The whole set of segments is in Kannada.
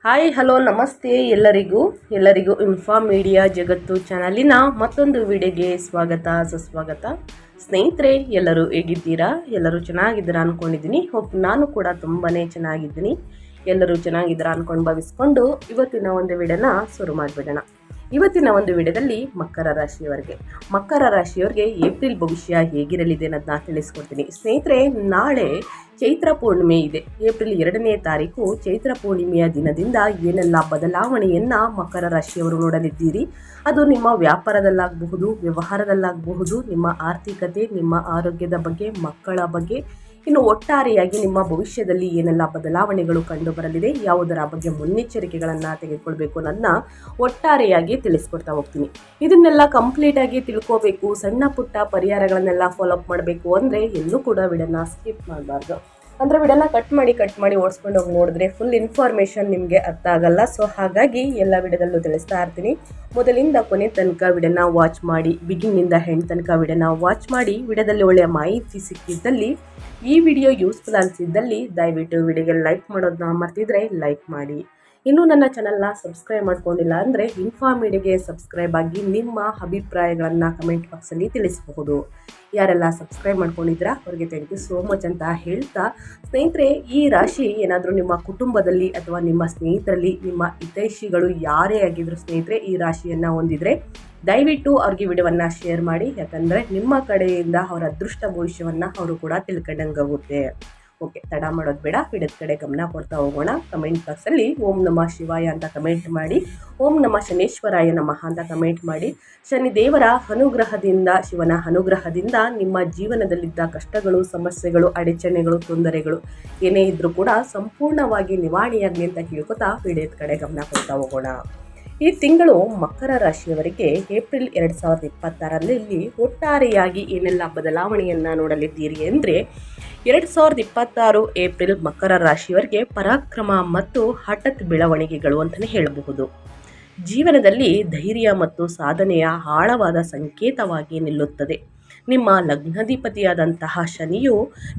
ಹಾಯ್ ಹಲೋ ನಮಸ್ತೆ ಎಲ್ಲರಿಗೂ ಇನ್ಫಾರ್ಮ್ ಮೀಡಿಯಾ ಜಗತ್ತು ಚಾನಲಿನ ಮತ್ತೊಂದು ವಿಡಿಯೋಗೆ ಸ್ವಾಗತ ಸುಸ್ವಾಗತ. ಸ್ನೇಹಿತರೆ, ಎಲ್ಲರೂ ಹೇಗಿದ್ದೀರಾ? ಎಲ್ಲರೂ ಚೆನ್ನಾಗಿದ್ದೀರಾ ಅಂದ್ಕೊಂಡಿದ್ದೀನಿ. ನಾನು ಕೂಡ ತುಂಬಾ ಚೆನ್ನಾಗಿದ್ದೀನಿ. ಎಲ್ಲರೂ ಚೆನ್ನಾಗಿದ್ದೀರಾ ಅಂದ್ಕೊಂಡು ಭಾವಿಸ್ಕೊಂಡು ಇವತ್ತಿನ ಒಂದು ವಿಡಿಯೋನ ಶುರು ಮಾಡಿಬಿಡೋಣ. ಇವತ್ತಿನ ಒಂದು ವಿಡಿಯೋದಲ್ಲಿ ಮಕರ ರಾಶಿಯವರಿಗೆ ಏಪ್ರಿಲ್ ಭವಿಷ್ಯ ಹೇಗಿರಲಿದೆ ಅನ್ನೋದನ್ನ ತಿಳಿಸ್ಕೊಡ್ತೀನಿ. ಸ್ನೇಹಿತರೆ, ನಾಳೆ ಚೈತ್ರ ಪೂರ್ಣಿಮೆ ಇದೆ. ಏಪ್ರಿಲ್ 2ನೇ ತಾರೀಕು ಚೈತ್ರ ಪೂರ್ಣಿಮೆಯ ದಿನದಿಂದ ಏನೆಲ್ಲ ಬದಲಾವಣೆಯನ್ನು ಮಕರ ರಾಶಿಯವರು ನೋಡಲಿದ್ದೀರಿ. ಅದು ನಿಮ್ಮ ವ್ಯಾಪಾರದಲ್ಲಾಗಬಹುದು, ವ್ಯವಹಾರದಲ್ಲಾಗಬಹುದು, ನಿಮ್ಮ ಆರ್ಥಿಕತೆ, ನಿಮ್ಮ ಆರೋಗ್ಯದ ಬಗ್ಗೆ, ಮಕ್ಕಳ ಬಗ್ಗೆ, ಇನ್ನು ಒಟ್ಟಾರೆಯಾಗಿ ನಿಮ್ಮ ಭವಿಷ್ಯದಲ್ಲಿ ಏನೆಲ್ಲ ಬದಲಾವಣೆಗಳು ಕಂಡು ಬರಲಿದೆ, ಯಾವುದರ ಬಗ್ಗೆ ಮುನ್ನೆಚ್ಚರಿಕೆಗಳನ್ನು ತೆಗೆದುಕೊಳ್ಬೇಕು ಅನ್ನೋದನ್ನ ಒಟ್ಟಾರೆಯಾಗಿ ತಿಳಿಸ್ಕೊಡ್ತಾ ಹೋಗ್ತೀನಿ. ಇದನ್ನೆಲ್ಲ ಕಂಪ್ಲೀಟಾಗಿ ತಿಳ್ಕೋಬೇಕು, ಸಣ್ಣ ಪುಟ್ಟ ಪರಿಹಾರಗಳನ್ನೆಲ್ಲ ಫಾಲೋಅಪ್ ಮಾಡಬೇಕು ಅಂದರೆ ಎಲ್ಲೂ ಕೂಡ ವಿಡಿಯೋನ ಸ್ಕಿಪ್ ಮಾಡಬಾರ್ದು. ಅಂದರೆ ವಿಡಿಯೋನ ಕಟ್ ಮಾಡಿ ಓಡಿಸ್ಕೊಂಡು ಹೋಗಿ ನೋಡಿದ್ರೆ ಫುಲ್ ಇನ್ಫಾರ್ಮೇಷನ್ ನಿಮಗೆ ಅರ್ಥ ಆಗಲ್ಲ. ಸೊ ಹಾಗಾಗಿ ಎಲ್ಲ ವಿಡಿಯೋದಲ್ಲೂ ತಿಳಿಸ್ತಾ ಇರ್ತೀನಿ. ಮೊದಲಿಂದ ಕೊನೆ ತನಕ ವಿಡಿಯೋನ ವಾಚ್ ಮಾಡಿ, ಬಿಗಿನಿಂದ ಹೆಣ್ಣು ತನಕ ವಿಡಿಯೋನ ವಾಚ್ ಮಾಡಿ. ವಿಡಿಯೋದಲ್ಲಿ ಒಳ್ಳೆಯ ಮಾಹಿತಿ ಸಿಕ್ಕಿದ್ದಲ್ಲಿ, ಈ ವಿಡಿಯೋ ಯೂಸ್ಫುಲ್ ಅನಿಸಿದ್ದಲ್ಲಿ ದಯವಿಟ್ಟು ವಿಡಿಯೋಗೆ ಲೈಕ್ ಮಾಡೋದನ್ನ ಮರ್ತಿದ್ರೆ ಲೈಕ್ ಮಾಡಿ. ಇನ್ನೂ ನನ್ನ ಚಾನಲ್ನ ಸಬ್ಸ್ಕ್ರೈಬ್ ಮಾಡ್ಕೊಂಡಿಲ್ಲ ಅಂದರೆ ಇನ್ಫಾರ್ಮ್ ಮೀಡಿಯಾಗೆ ಸಬ್ಸ್ಕ್ರೈಬ್ ಆಗಿ ನಿಮ್ಮ ಅಭಿಪ್ರಾಯಗಳನ್ನು ಕಮೆಂಟ್ ಬಾಕ್ಸಲ್ಲಿ ತಿಳಿಸಬಹುದು. ಯಾರೆಲ್ಲ ಸಬ್ಸ್ಕ್ರೈಬ್ ಮಾಡ್ಕೊಂಡಿದ್ದೀರಾ ಅವರಿಗೆ ಥ್ಯಾಂಕ್ ಯು ಸೋ ಮಚ್ ಅಂತ ಹೇಳ್ತಾ, ಸ್ನೇಹಿತರೆ, ಈ ರಾಶಿ ಏನಾದರೂ ನಿಮ್ಮ ಕುಟುಂಬದಲ್ಲಿ ಅಥವಾ ನಿಮ್ಮ ಸ್ನೇಹಿತರಲ್ಲಿ, ನಿಮ್ಮ ಹಿತೈಷಿಗಳು ಯಾರೇ ಆಗಿದ್ರು ಸ್ನೇಹಿತರೆ, ಈ ರಾಶಿಯನ್ನು ಹೊಂದಿದ್ರೆ ದಯವಿಟ್ಟು ಅವ್ರಿಗೆ ವಿಡಿಯೋವನ್ನು ಶೇರ್ ಮಾಡಿ. ಯಾಕಂದರೆ ನಿಮ್ಮ ಕಡೆಯಿಂದ ಅವರ ಅದೃಷ್ಟ ಭವಿಷ್ಯವನ್ನು ಅವರು ಕೂಡ ತಿಳ್ಕೊಂಡಂಗಾಗುತ್ತೆ. ಓಕೆ, ತಡ ಮಾಡೋದು ಬೇಡ, ವಿಡಿಯೋದ ಕಡೆ ಗಮನ ಕೊಡ್ತಾ ಹೋಗೋಣ. ಕಮೆಂಟ್ ಬಾಕ್ಸಲ್ಲಿ ಓಂ ನಮಃ ಶಿವಾಯ ಅಂತ ಕಮೆಂಟ್ ಮಾಡಿ, ಓಂ ನಮಃ ಶನೇಶ್ವರಾಯ ನಮಃ ಅಂತ ಕಮೆಂಟ್ ಮಾಡಿ. ಶನಿದೇವರ ಅನುಗ್ರಹದಿಂದ, ಶಿವನ ಅನುಗ್ರಹದಿಂದ ನಿಮ್ಮ ಜೀವನದಲ್ಲಿದ್ದ ಕಷ್ಟಗಳು, ಸಮಸ್ಯೆಗಳು, ಅಡಚಣೆಗಳು, ತೊಂದರೆಗಳು ಏನೇ ಇದ್ರೂ ಕೂಡ ಸಂಪೂರ್ಣವಾಗಿ ನಿವಾರಣೆಯಾಗಲಿ ಅಂತ ಕೇಳ್ಕೊತಾ ವಿಡಿಯೋದ ಕಡೆ ಗಮನ ಕೊಡ್ತಾ ಹೋಗೋಣ. ಈ ತಿಂಗಳು ಮಕರ ರಾಶಿಯವರಿಗೆ ಏಪ್ರಿಲ್ 2026ರಲ್ಲಿ ಒಟ್ಟಾರೆಯಾಗಿ ಏನೆಲ್ಲ ಬದಲಾವಣೆಯನ್ನು ನೋಡಲಿದ್ದೀರಿ ಅಂದರೆ, 2026 ಏಪ್ರಿಲ್ ಮಕರ ರಾಶಿಯವರಿಗೆ ಪರಾಕ್ರಮ ಮತ್ತು ಹಠಾತ್ ಬೆಳವಣಿಗೆಗಳು ಅಂತಲೇ ಹೇಳಬಹುದು. ಜೀವನದಲ್ಲಿ ಧೈರ್ಯ ಮತ್ತು ಸಾಧನೆಯ ಆಳವಾದ ಸಂಕೇತವಾಗಿ ನಿಲ್ಲುತ್ತದೆ. ನಿಮ್ಮ ಲಗ್ನಾಧಿಪತಿಯಾದಂತಹ ಶನಿಯು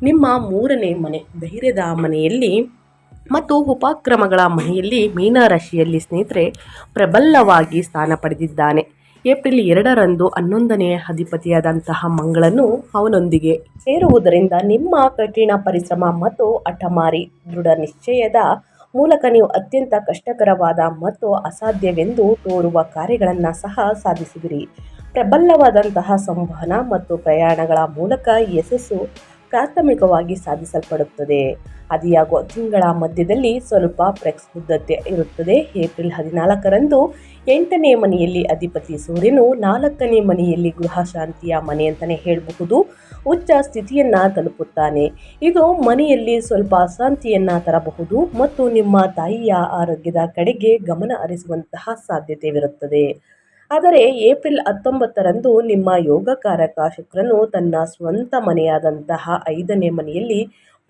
ನಿಮ್ಮ 3ನೇ ಮನೆ, ಧೈರ್ಯದ ಮನೆಯಲ್ಲಿ ಮತ್ತು ಉಪಕ್ರಮಗಳ ಮನೆಯಲ್ಲಿ ಮೀನರಾಶಿಯಲ್ಲಿ ಸ್ನೇಹಿತರೆ ಪ್ರಬಲವಾಗಿ ಸ್ಥಾನ ಪಡೆದಿದ್ದಾನೆ. ಏಪ್ರಿಲ್ 2ರಂದು 11ನೇ ಅಧಿಪತಿಯಾದಂತಹ ಮಂಗಳನು ಅವನೊಂದಿಗೆ ಸೇರುವುದರಿಂದ ನಿಮ್ಮ ಕಠಿಣ ಪರಿಶ್ರಮ ಮತ್ತು ಹಠಮಾರಿ ದೃಢ ನಿಶ್ಚಯದ ಮೂಲಕ ನೀವು ಅತ್ಯಂತ ಕಷ್ಟಕರವಾದ ಮತ್ತು ಅಸಾಧ್ಯವೆಂದು ತೋರುವ ಕಾರ್ಯಗಳನ್ನು ಸಹ ಸಾಧಿಸುವಿರಿ. ಪ್ರಬಲವಾದಂತಹ ಸಂವಹನ ಮತ್ತು ಪ್ರಯಾಣಗಳ ಮೂಲಕ ಯಶಸ್ಸು ಪ್ರಾಥಮಿಕವಾಗಿ ಸಾಧಿಸಲ್ಪಡುತ್ತದೆ. ಆದಿಯಾಗುವ ತಿಂಗಳ ಮಧ್ಯದಲ್ಲಿ ಸ್ವಲ್ಪ ಪ್ರಕ್ಷುಬ್ಧತೆ ಇರುತ್ತದೆ. ಏಪ್ರಿಲ್ 14ರಂದು 8ನೇ ಮನೆಯಲ್ಲಿ ಅಧಿಪತಿ ಸೂರ್ಯನು 4ನೇ ಮನೆಯಲ್ಲಿ ಗೃಹ ಶಾಂತಿಯ ಮನೆ ಅಂತಲೇ ಹೇಳಬಹುದು ಉಚ್ಚ ಸ್ಥಿತಿಯನ್ನು ತಲುಪುತ್ತಾನೆ. ಇದು ಮನೆಯಲ್ಲಿ ಸ್ವಲ್ಪ ಅಶಾಂತಿಯನ್ನು ತರಬಹುದು ಮತ್ತು ನಿಮ್ಮ ತಾಯಿಯ ಆರೋಗ್ಯದ ಕಡೆಗೆ ಗಮನ ಹರಿಸುವಂತಹ ಸಾಧ್ಯತೆವಿರುತ್ತದೆ. ಆದರೆ ಏಪ್ರಿಲ್ 19ರಂದು ನಿಮ್ಮ ಯೋಗಕಾರಕ ಶುಕ್ರನು ತನ್ನ ಸ್ವಂತ ಮನೆಯಾದಂತಹ 5ನೇ ಮನೆಯಲ್ಲಿ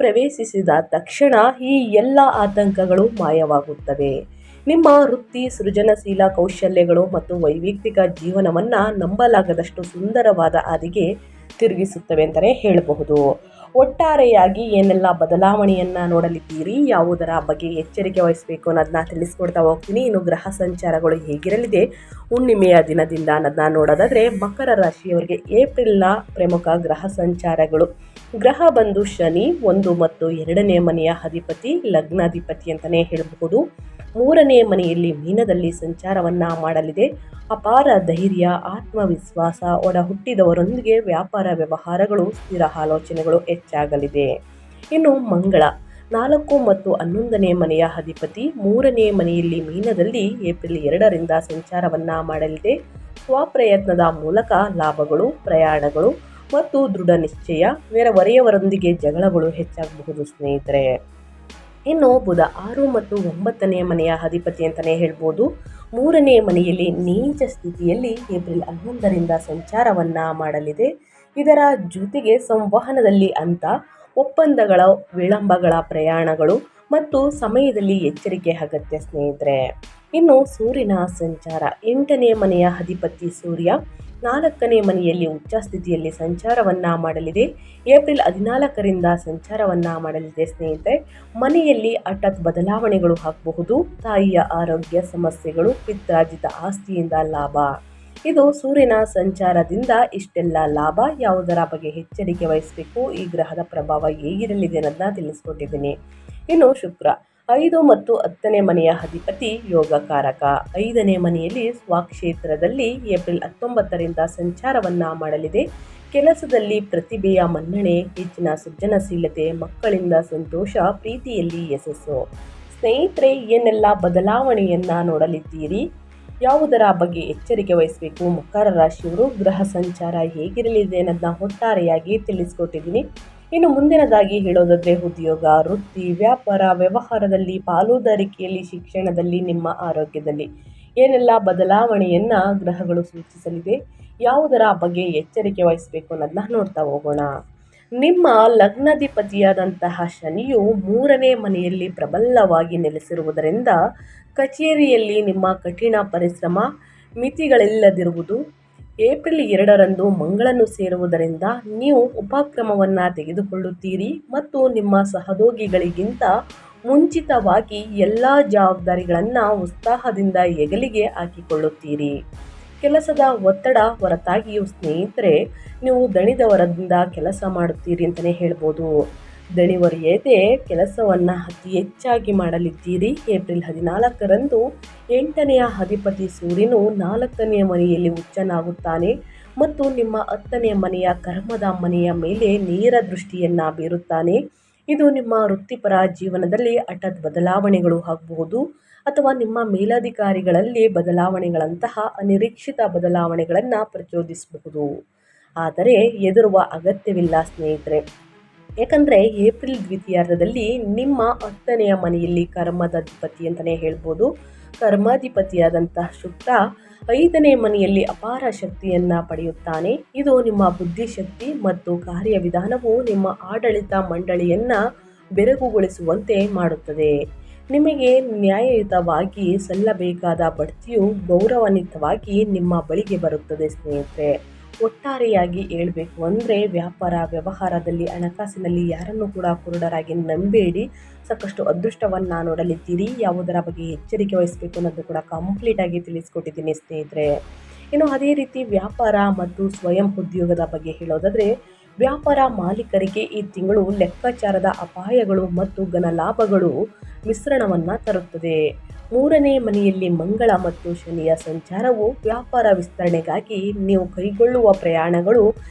ಪ್ರವೇಶಿಸಿದ ತಕ್ಷಣ ಈ ಎಲ್ಲ ಆತಂಕಗಳು ಮಾಯವಾಗುತ್ತವೆ. ನಿಮ್ಮ ವೃತ್ತಿ, ಸೃಜನಶೀಲ ಕೌಶಲ್ಯಗಳು ಮತ್ತು ವೈಯಕ್ತಿಕ ಜೀವನವನ್ನು ನಂಬಲಾಗದಷ್ಟು ಸುಂದರವಾದ ಹಾದಿಗೆ ತಿರುಗಿಸುತ್ತವೆ ಅಂತಲೇ ಹೇಳಬಹುದು. ಒಟ್ಟಾರೆಯಾಗಿ ಏನೆಲ್ಲ ಬದಲಾವಣೆಯನ್ನು ನೋಡಲಿದ್ದೀರಿ, ಯಾವುದರ ಬಗ್ಗೆ ಎಚ್ಚರಿಕೆ ವಹಿಸಬೇಕು ಅನ್ನೋದನ್ನ ತಿಳಿಸ್ಕೊಡ್ತಾ ಹೋಗ್ತೀನಿ. ಇನ್ನು ಗ್ರಹ ಸಂಚಾರಗಳು ಹೇಗಿರಲಿದೆ ಹುಣ್ಣಿಮೆಯ ದಿನದಿಂದ ಅನ್ನೋದನ್ನ ನೋಡೋದಾದರೆ, ಮಕರ ರಾಶಿಯವರಿಗೆ ಏಪ್ರಿಲ್ನ ಪ್ರಮುಖ ಗ್ರಹ ಸಂಚಾರಗಳು. ಗ್ರಹ ಬಂದು ಶನಿ 1 ಮತ್ತು 2ನೇ ಮನೆಯ ಅಧಿಪತಿ, ಲಗ್ನಾಧಿಪತಿ ಅಂತಲೇ ಹೇಳಬಹುದು. 3ನೇ ಮನೆಯಲ್ಲಿ ಮೀನದಲ್ಲಿ ಸಂಚಾರವನ್ನು ಮಾಡಲಿದೆ. ಅಪಾರ ಧೈರ್ಯ, ಆತ್ಮವಿಶ್ವಾಸ, ಒಡ ಹುಟ್ಟಿದವರೊಂದಿಗೆ ವ್ಯಾಪಾರ ವ್ಯವಹಾರಗಳು, ಸ್ಥಿರ ಆಲೋಚನೆಗಳು ಹೆಚ್ಚಾಗಲಿದೆ. ಇನ್ನು ಮಂಗಳ 4 ಮತ್ತು 11ನೇ ಮನೆಯ ಅಧಿಪತಿ, 3ನೇ ಮನೆಯಲ್ಲಿ ಮೀನದಲ್ಲಿ ಏಪ್ರಿಲ್ 2ರಿಂದ ಸಂಚಾರವನ್ನು ಮಾಡಲಿದೆ. ಸ್ವಪ್ರಯತ್ನದ ಮೂಲಕ ಲಾಭಗಳು, ಪ್ರಯಾಣಗಳು ಮತ್ತು ದೃಢ ನಿಶ್ಚಯ, ನೆರೆಹೊರೆಯವರೊಂದಿಗೆ ಜಗಳಗಳು ಹೆಚ್ಚಾಗಬಹುದು ಸ್ನೇಹಿತರೆ. ಇನ್ನು ಬುಧ 6 ಮತ್ತು 9ನೇ ಮನೆಯ ಅಧಿಪತಿ ಅಂತಲೇ ಹೇಳ್ಬೋದು. 3ನೇ ಮನೆಯಲ್ಲಿ ನೀಚ ಸ್ಥಿತಿಯಲ್ಲಿ ಏಪ್ರಿಲ್ 11ರಿಂದ ಸಂಚಾರವನ್ನು ಮಾಡಲಿದೆ. ಇದರ ಜೊತೆಗೆ ಸಂವಹನದಲ್ಲಿ ಒಪ್ಪಂದಗಳ ವಿಳಂಬಗಳ ಪ್ರಯಾಣಗಳು ಮತ್ತು ಸಮಯದಲ್ಲಿ ಎಚ್ಚರಿಕೆ ಅಗತ್ಯ ಸ್ನೇಹಿತರೆ. ಇನ್ನು ಸೂರ್ಯನ ಸಂಚಾರ 8ನೇ ಮನೆಯ ಅಧಿಪತಿ ಸೂರ್ಯ 4ನೇ ಮನೆಯಲ್ಲಿ ಉಚ್ಚ ಸ್ಥಿತಿಯಲ್ಲಿ ಸಂಚಾರವನ್ನು ಮಾಡಲಿದೆ. ಏಪ್ರಿಲ್ 14ರಿಂದ ಸಂಚಾರವನ್ನು ಮಾಡಲಿದೆ ಸ್ನೇಹಿತರೆ. ಮನೆಯಲ್ಲಿ ಹಠಾತ್ ಬದಲಾವಣೆಗಳು ಆಗಬಹುದು. ತಾಯಿಯ ಆರೋಗ್ಯ ಸಮಸ್ಯೆಗಳು, ಪಿತ್ರಾರ್ಜಿತ ಆಸ್ತಿಯಿಂದ ಲಾಭ. ಇದು ಸೂರ್ಯನ ಸಂಚಾರದಿಂದ ಇಷ್ಟೆಲ್ಲ ಲಾಭ. ಯಾವುದರ ಬಗ್ಗೆ ಎಚ್ಚರಿಕೆ ವಹಿಸಬೇಕು, ಈ ಗ್ರಹದ ಪ್ರಭಾವ ಹೇಗಿರಲಿದೆ ಅನ್ನೋದನ್ನ ತಿಳಿಸ್ಕೊಟ್ಟಿದ್ದೀನಿ. ಇನ್ನು ಶುಕ್ರ 5 ಮತ್ತು 10ನೇ ಮನೆಯ ಅಧಿಪತಿ ಯೋಗಕಾರಕ. 5ನೇ ಮನೆಯಲ್ಲಿ ಸ್ವಕ್ಷೇತ್ರದಲ್ಲಿ ಏಪ್ರಿಲ್ 19ರಿಂದ ಸಂಚಾರವನ್ನು ಮಾಡಲಿದೆ. ಕೆಲಸದಲ್ಲಿ ಪ್ರತಿಭೆಯ ಮನ್ನಣೆ, ಹೆಚ್ಚಿನ ಸೃಜನಶೀಲತೆ, ಮಕ್ಕಳಿಂದ ಸಂತೋಷ, ಪ್ರೀತಿಯಲ್ಲಿ ಯಶಸ್ಸು. ಸ್ನೇಹಿತರೆ, ಏನೆಲ್ಲ ಬದಲಾವಣೆಯನ್ನ ನೋಡಲಿದ್ದೀರಿ, ಯಾವುದರ ಬಗ್ಗೆ ಎಚ್ಚರಿಕೆ ವಹಿಸಬೇಕು, ಮಕರ ರಾಶಿಯವರು ಗ್ರಹ ಸಂಚಾರ ಹೇಗಿರಲಿದೆ ಅನ್ನೋದನ್ನ ಒಟ್ಟಾರೆಯಾಗಿ ತಿಳಿಸ್ಕೊಟ್ಟಿದ್ದೀನಿ. ಇನ್ನು ಮುಂದಿನದಾಗಿ ಹೇಳೋದಾದ್ರೆ ಉದ್ಯೋಗ, ವೃತ್ತಿ, ವ್ಯಾಪಾರ, ವ್ಯವಹಾರದಲ್ಲಿ, ಪಾಲುದಾರಿಕೆಯಲ್ಲಿ, ಶಿಕ್ಷಣದಲ್ಲಿ, ನಿಮ್ಮ ಆರೋಗ್ಯದಲ್ಲಿ ಏನೆಲ್ಲ ಬದಲಾವಣೆಯನ್ನ ಗ್ರಹಗಳು ಸೂಚಿಸಲಿದೆ, ಯಾವುದರ ಬಗ್ಗೆ ಎಚ್ಚರಿಕೆ ವಹಿಸಬೇಕು ಅನ್ನೋದನ್ನ ನೋಡ್ತಾ ಹೋಗೋಣ. ನಿಮ್ಮ ಲಗ್ನಾಧಿಪತಿಯಾದಂತಹ ಶನಿಯು 3ನೇ ಮನೆಯಲ್ಲಿ ಪ್ರಬಲವಾಗಿ ನೆಲೆಸಿರುವುದರಿಂದ ಕಚೇರಿಯಲ್ಲಿ ನಿಮ್ಮ ಕಠಿಣ ಪರಿಶ್ರಮ ಮಿತಿಗಳಿಲ್ಲದಿರುವುದು. ಏಪ್ರಿಲ್ 2ರಂದು ಮಂಗಳನು ಸೇರುವುದರಿಂದ ನೀವು ಉಪಕ್ರಮವನ್ನು ತೆಗೆದುಕೊಳ್ಳುತ್ತೀರಿ ಮತ್ತು ನಿಮ್ಮ ಸಹೋದ್ಯೋಗಿಗಳಿಗಿಂತ ಮುಂಚಿತವಾಗಿ ಎಲ್ಲ ಜವಾಬ್ದಾರಿಗಳನ್ನು ಉತ್ಸಾಹದಿಂದ ಹೆಗಲಿಗೆ ಹಾಕಿಕೊಳ್ಳುತ್ತೀರಿ. ಕೆಲಸದ ಒತ್ತಡ ಹೊರತಾಗಿಯೂ ಸ್ನೇಹಿತರೆ, ನೀವು ದಣಿದವರಿಂದ ಕೆಲಸ ಮಾಡುತ್ತೀರಿ ಅಂತಲೇ ಹೇಳ್ಬೋದು. ದಣಿವರಿಯದೆ ಕೆಲಸವನ್ನು ಅತಿ ಹೆಚ್ಚಾಗಿ ಮಾಡಲಿದ್ದೀರಿ. ಏಪ್ರಿಲ್ 14ರಂದು 8ನೆಯ ಅಧಿಪತಿ ಸೂರ್ಯನು 4ನೇ ಮನೆಯಲ್ಲಿ ಉಚ್ಚನಾಗುತ್ತಾನೆ ಮತ್ತು ನಿಮ್ಮ 10ನೇ ಮನೆಯ ಕರ್ಮದ ಮನೆಯ ಮೇಲೆ ನೇರ ದೃಷ್ಟಿಯನ್ನು ಬೀರುತ್ತಾನೆ. ಇದು ನಿಮ್ಮ ವೃತ್ತಿಪರ ಜೀವನದಲ್ಲಿ ಹಠಾತ್ ಬದಲಾವಣೆಗಳು ಆಗಬಹುದು ಅಥವಾ ನಿಮ್ಮ ಮೇಲಧಿಕಾರಿಗಳಲ್ಲಿ ಬದಲಾವಣೆಗಳಂತಹ ಅನಿರೀಕ್ಷಿತ ಬದಲಾವಣೆಗಳನ್ನು ಪ್ರಚೋದಿಸಬಹುದು. ಆದರೆ ಹೆದರುವ ಅಗತ್ಯವಿಲ್ಲ ಸ್ನೇಹಿತರೆ, ಯಾಕಂದರೆ ಏಪ್ರಿಲ್ ದ್ವಿತೀಯಾರ್ಧದಲ್ಲಿ ನಿಮ್ಮ 10ನೇ ಮನೆಯಲ್ಲಿ ಕರ್ಮದಾಧಿಪತಿ ಅಂತಲೇ ಹೇಳ್ಬೋದು. ಕರ್ಮಾಧಿಪತಿಯಾದಂತಹ ಶುಕ್ರ 5ನೇ ಮನೆಯಲ್ಲಿ ಅಪಾರ ಶಕ್ತಿಯನ್ನು ಪಡೆಯುತ್ತಾನೆ. ಇದು ನಿಮ್ಮ ಬುದ್ಧಿಶಕ್ತಿ ಮತ್ತು ಕಾರ್ಯವಿಧಾನವು ನಿಮ್ಮ ಆಡಳಿತ ಮಂಡಳಿಯನ್ನು ಬೆರಗುಗೊಳಿಸುವಂತೆ ಮಾಡುತ್ತದೆ. ನಿಮಗೆ ನ್ಯಾಯಯುತವಾಗಿ ಸಲ್ಲಬೇಕಾದ ಬಡ್ತಿಯು ಗೌರವಾನ್ವಿತವಾಗಿ ನಿಮ್ಮ ಬಳಿಗೆ ಬರುತ್ತದೆ ಸ್ನೇಹಿತರೆ. ಒಟ್ಟಾರೆಯಾಗಿ ಹೇಳಬೇಕು ಅಂದರೆ ವ್ಯಾಪಾರ ವ್ಯವಹಾರದಲ್ಲಿ, ಹಣಕಾಸಿನಲ್ಲಿ ಯಾರನ್ನು ಕೂಡ ಕುರುಡರಾಗಿ ನಂಬೇಡಿ. ಸಾಕಷ್ಟು ಅದೃಷ್ಟವನ್ನು ನೋಡಲಿದ್ದೀರಿ. ಯಾವುದರ ಬಗ್ಗೆ ಎಚ್ಚರಿಕೆ ವಹಿಸಬೇಕು ಅನ್ನೋದು ಕೂಡ ಕಂಪ್ಲೀಟಾಗಿ ತಿಳಿಸ್ಕೊಟ್ಟಿದ್ದೀನಿ ಸ್ನೇಹಿತರೆ. ಇನ್ನು ಅದೇ ರೀತಿ ವ್ಯಾಪಾರ ಮತ್ತು ಸ್ವಯಂ ಉದ್ಯೋಗದ ಬಗ್ಗೆ ಹೇಳೋದಾದರೆ, ವ್ಯಾಪಾರ ಮಾಲೀಕರಿಗೆ ಈ ತಿಂಗಳು ಲೆಕ್ಕಾಚಾರದ ಅಪಾಯಗಳು ಮತ್ತು ಘನಲಾಭಗಳು ಮಿಶ್ರಣವನ್ನು ತರುತ್ತದೆ. 3ನೇ ಮನೆಯಲ್ಲಿ ಮಂಗಳ ಮತ್ತು ಶನಿಯ ಸಂಚಾರವು ವ್ಯಾಪಾರ ವಿಸ್ತರಣೆಗಾಗಿ ನೀವು ಕೈಗೊಳ್ಳುವ ಪ್ರಯಾಣಗಳು